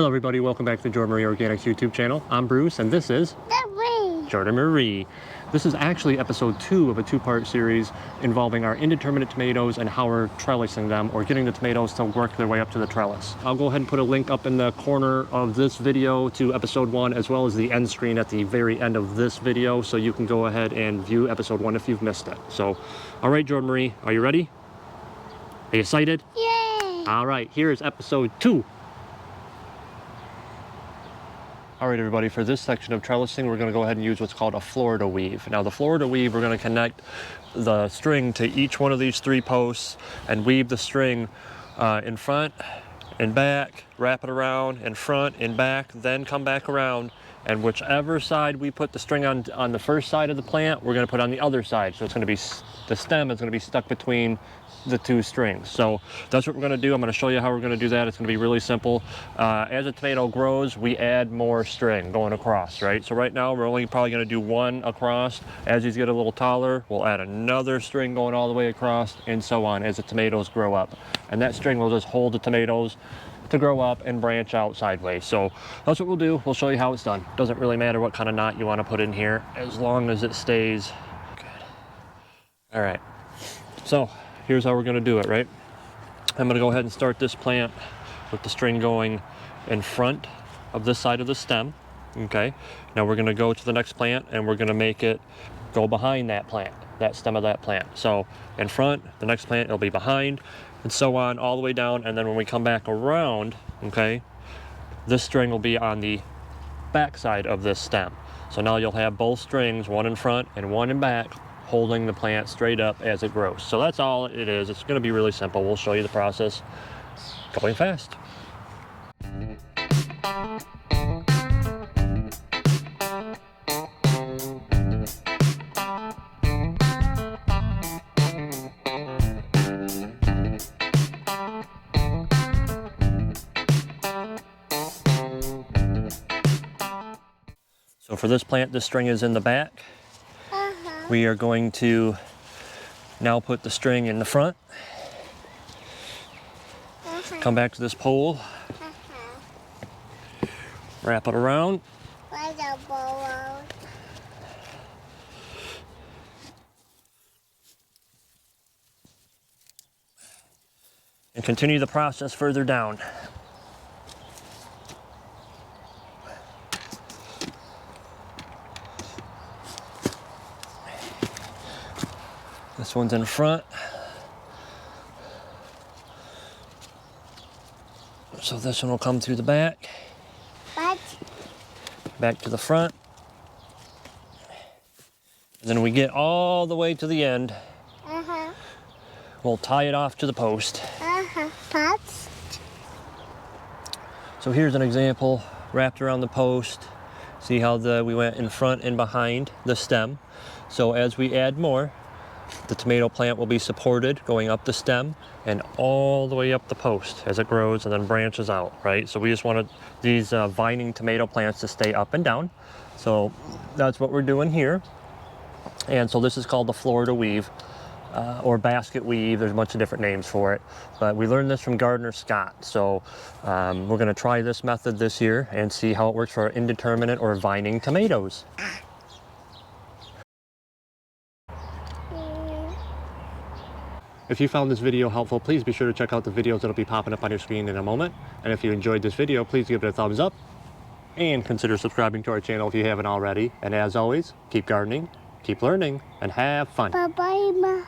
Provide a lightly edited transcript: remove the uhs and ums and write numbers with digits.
Hello everybody, welcome back to the Jordan Marie Organics YouTube channel. I'm Bruce and this is Jordan Marie. This is actually episode 2 of a 2-part series involving our indeterminate tomatoes and how we're trellising them, or getting the tomatoes to work their way up to the trellis. I'll go ahead and put a link up in the corner of this video to episode 1, as well as the end screen at the very end of this video, so you can go ahead and view episode 1 if you've missed it. So, all right, Jordan Marie, are you ready? Are you excited? Yay! All right, here's episode 2. All right, everybody, for this section of trellising, we're going to go ahead and use what's called a Florida weave. Now, the Florida weave, we're going to connect the string to each one of these 3 posts and weave the string in front and back, wrap it around in front and back, then come back around. And whichever side we put the string on the first side of the plant, we're going to put on the other side. So it's going to be, the stem is going to be stuck between the 2 strings. So that's what we're going to do. I'm going to show you how we're going to do that. It's going to be really simple. As a tomato grows, we add more string going across, right? So right now we're only probably going to do 1 across. As these get a little taller, we'll add another string going all the way across, and so on as the tomatoes grow up. And that string will just hold the tomatoes to grow up and branch out sideways. So that's what we'll do. We'll show you how it's done. Doesn't really matter what kind of knot you want to put in here, as long as it stays good. All right, so here's how we're going to do it, right? I'm going to go ahead and start this plant with the string going in front of this side of the stem. Okay, now we're going to go to the next plant and we're going to make it go behind that plant, that stem of that plant. So in front, the next plant, it'll be behind, and so on all the way down. And then when we come back around, okay, this string will be on the back side of this stem. So now you'll have both strings, one in front and one in back, holding the plant straight up as it grows. So that's all it is. It's going to be really simple. We'll show you the process going fast. So for this plant, this string is in the back. We are going to now put the string in the front. Come back to this pole. Wrap it around. And continue the process further down. This one's in front. So this one will come through the back. Back to the front. And then we get all the way to the end. We'll tie it off to the post. So here's an example wrapped around the post. See how we went in front and behind the stem. So as we add more, the tomato plant will be supported going up the stem and all the way up the post as it grows and then branches out, right? So we just wanted these vining tomato plants to stay up and down. So that's what we're doing here. And so this is called the Florida weave or basket weave. There's a bunch of different names for it, but we learned this from Gardener Scott. So we're going to try this method this year and see how it works for our indeterminate or vining tomatoes. If you found this video helpful, please be sure to check out the videos that'll be popping up on your screen in a moment. And if you enjoyed this video, please give it a thumbs up and consider subscribing to our channel if you haven't already. And as always, keep gardening, keep learning, and have fun. Bye-bye, Ma.